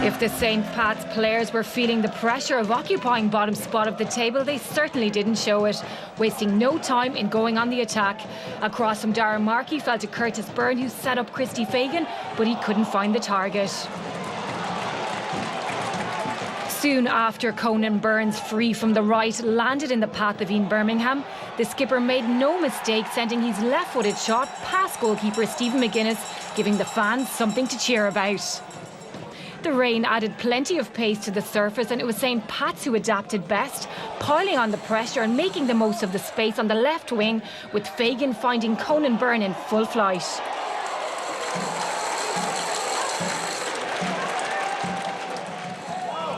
If the St. Pat's players were feeling the pressure of occupying bottom spot of the table, they certainly didn't show it, wasting no time in going on the attack. Across from Darragh, Markey fell to Kurtis Byrne, who set up Christy Fagan, but he couldn't find the target. Soon after, Conan Byrne's free from the right landed in the path of Bermingham. The skipper made no mistake, sending his left-footed shot past goalkeeper Stephen McGuinness, giving the fans something to cheer about. The rain added plenty of pace to the surface, and it was St. Pat's who adapted best, piling on the pressure and making the most of the space on the left wing, with Fagan finding Conan Byrne in full flight.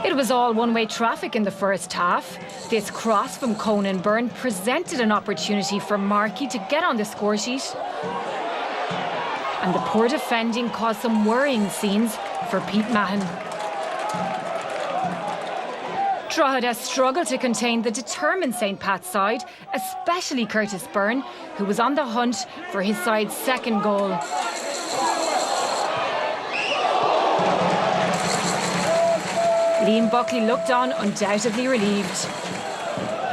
It was all one-way traffic in the first half. This cross from Conan Byrne presented an opportunity for Markey to get on the score sheet. And the poor defending caused some worrying scenes for Pete Mahon. Drogheda struggled to contain the determined St. Pat's side, especially Kurtis Byrne, who was on the hunt for his side's second goal. Liam Buckley looked on, undoubtedly relieved.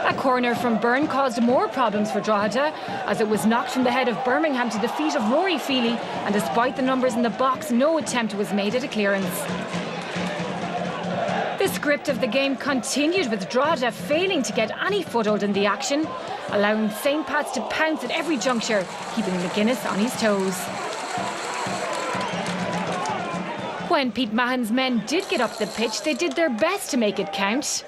A corner from Byrne caused more problems for Drogheda, as it was knocked from the head of Birmingham to the feet of Rory, and despite the numbers in the box, no attempt was made at a clearance. The script of the game continued, with Drogheda failing to get any foothold in the action, allowing St. Pat's to pounce at every juncture, keeping McGuinness on his toes. When Pete Mahon's men did get up the pitch, they did their best to make it count.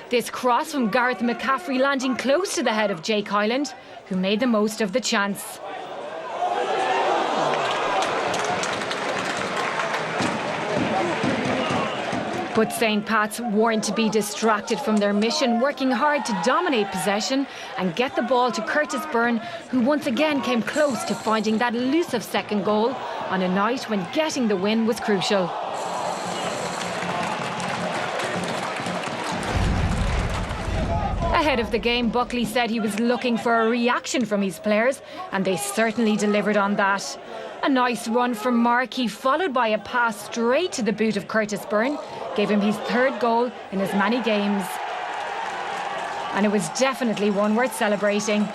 This cross from Gareth McCaffrey landing close to the head of Jake Hyland, who made the most of the chance. But St. Pat's weren't to be distracted from their mission, working hard to dominate possession and get the ball to Kurtis Byrne, who once again came close to finding that elusive second goal on a night when getting the win was crucial. Ahead of the game, Buckley said he was looking for a reaction from his players, and they certainly delivered on that. A nice run from Markey, followed by a pass straight to the boot of Kurtis Byrne, gave him his third goal in as many games. And it was definitely one worth celebrating.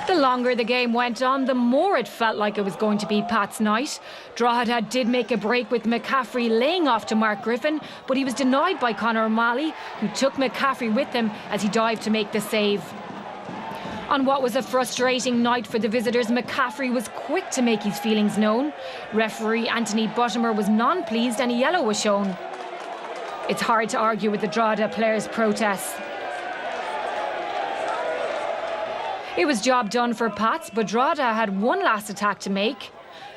The longer the game went on, the more it felt like it was going to be Pat's night. Drogheda did make a break with McCaffrey laying off to Mark Griffin, but he was denied by Conor, who took McCaffrey with him as he dived to make the save. On what was a frustrating night for the visitors, McCaffrey was quick to make his feelings known. Referee Anthony Buttimer was non-pleased and a yellow was shown. It's hard to argue with the Drogheda players' protests. It was job done for Pats, but Drogheda had one last attack to make.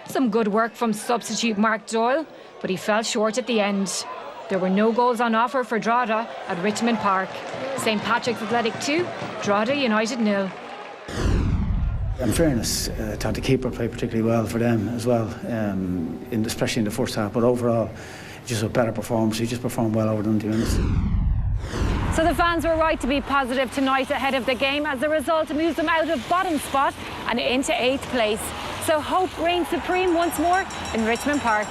Some good work from substitute Mark Doyle, but he fell short at the end. There were no goals on offer for Drogheda at Richmond Park. St. Patrick's Athletic 2, Drogheda United 0. In fairness, thought the keeper played particularly well for them as well, especially in the first half, but overall, just a better performance. He just performed well over them, to be honest. So the fans were right to be positive tonight ahead of the game, as the result moves them out of bottom spot and into 8th place. So hope reigns supreme once more in Richmond Park.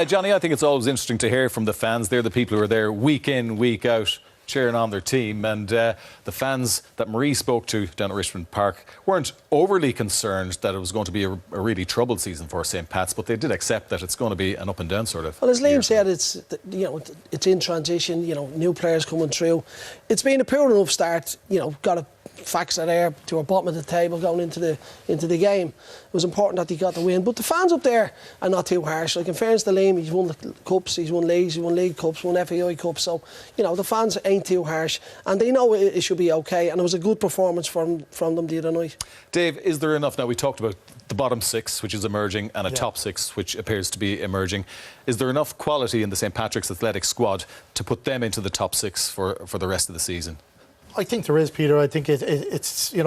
Johnny, I think it's always interesting to hear from the fans. They're the people who are there week in, week out, cheering on their team. And the fans that Marie spoke to down at Richmond Park weren't overly concerned that it was going to be a really troubled season for St. Pat's, but they did accept that it's going to be an up and down sort of. Well, as Liam said, it's in transition. New players coming through. It's been a poor enough start. Got to fax that there to our bottom of the table going into the game. It was important that he got the win, but the fans up there are not too harsh. Like, in fairness to Liam, he's won the cups, he's won leagues, he's won league cups, won FAI cups, so the fans ain't too harsh and they know it should be okay, and it was a good performance from them the other night. Dave, is there enough? Now, we talked about the bottom 6, which is emerging, and a top 6, which appears to be emerging. Is there enough quality in the St. Patrick's Athletic squad to put them into the top 6 for the rest of the season? I think there is, Peter. I think it's we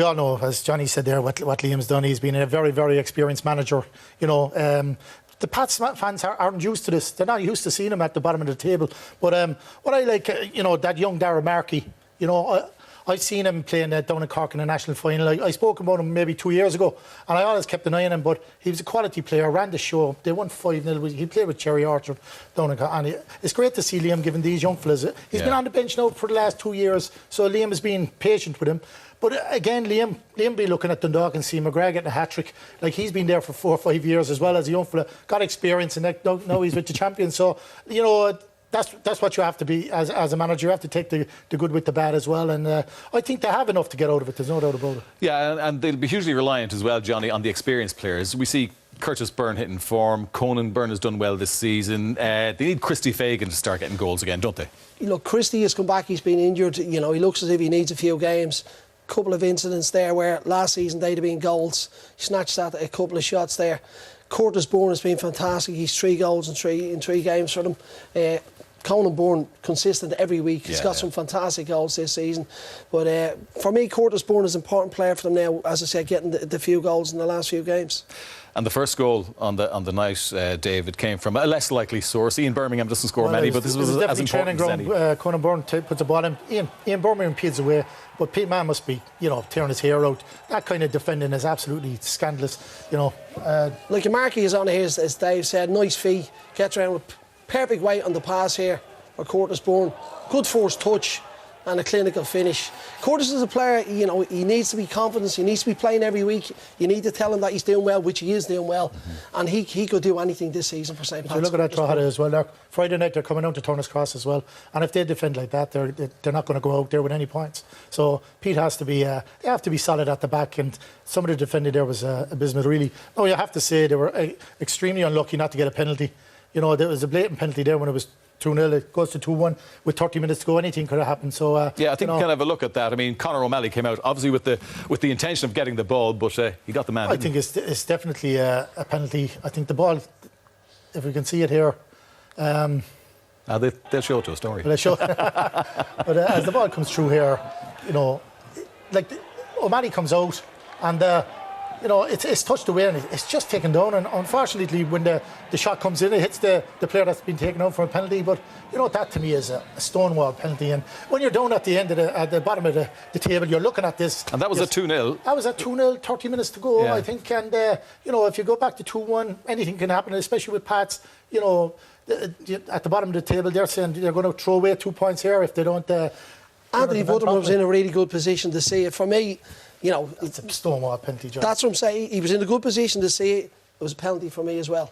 all know, as Johnny said there, what Liam's done. He's been a very, very experienced manager. The Pats fans aren't used to this. They're not used to seeing him at the bottom of the table. But what I like, that young Darragh Markey, I've seen him playing down in Cork in the national final. I spoke about him maybe 2 years ago, and I always kept an eye on him, but he was a quality player, ran the show. They won 5-0. He played with Cherry Orchard down in Cork, and it's great to see Liam giving these young fellas. He's been on the bench now for the last 2 years, so Liam has been patient with him. But again, Liam be looking at Dundalk and see McGregor getting a hat-trick. Like, he's been there for 4 or 5 years as well as a young fella. Got experience, and now he's with the champions. So, you know, that's what you have to be as a manager. You have to take the good with the bad as well. And I think they have enough to get out of it. There's no doubt about it. Yeah, and they'll be hugely reliant as well, Johnny, on the experienced players. We see Kurtis Byrne hitting form. Conan Byrne has done well this season. They need Christy Fagan to start getting goals again, don't they? Look, Christy has come back. He's been injured. You know, he looks as if he needs a few games. Couple of incidents there where last season they'd have been goals. He snatched at a couple of shots there. Kurtis Byrne has been fantastic. He's 3 goals in three games for them. Conan Byrne consistent every week. He's got some fantastic goals this season. But for me, Kurtis Byrne is an important player for them now. As I said, getting the few goals in the last few games. And the first goal on the night, David, came from a less likely source. Ian Birmingham doesn't score many, but this was as important as any. Conan Byrne puts the ball in. Ian Birmingham peels away, but Pete Man must be, you know, tearing his hair out. That kind of defending is absolutely scandalous, you know. Like Markey is on here, as Dave said, nice fee, gets around with perfect weight on the pass here for Kurtis Byrne. Good first touch and a clinical finish. Kurtis is a player, you know, he needs to be confident, he needs to be playing every week. You need to tell him that he's doing well, which he is doing well. And he could do anything this season for St. Pat's. You look at that Drogheda as well. Friday night they're coming out to Turner's Cross as well. And if they defend like that, they're not going to go out there with any points. So Pete has to be, they have to be solid at the back. And some of the defending there was abysmal, really. No, you have to say they were extremely unlucky not to get a penalty. You know, there was a blatant penalty there when it was 2-0, it goes to 2-1 with 30 minutes to go. Anything could have happened. So yeah, I think we can have a look at that. I mean, Conor O'Malley came out obviously with the intention of getting the ball, but he got the man. I think it's definitely a penalty. I think the ball, if we can see it here, they'll show it to us, don't worry. But as the ball comes through here, you know, like O'Malley comes out and you know, it's touched away and it's just taken down. And unfortunately, when the shot comes in, it hits the player that's been taken out for a penalty. But you know, that to me is a stonewall penalty. And when you're down at the end of at the bottom of the table, you're looking at this. And that was at 2-0. That was at 2-0, 30 minutes to go, I think. And you know, if you go back to 2-1, anything can happen, especially with Pats. You know, at the bottom of the table, they're saying they're going to throw away 2 points here if they don't. Anthony Buttimer was in a really good position to see it. For me, you know, it's a stonewall penalty, John. That's what I'm saying. He was in a good position to see it. It was a penalty for me as well.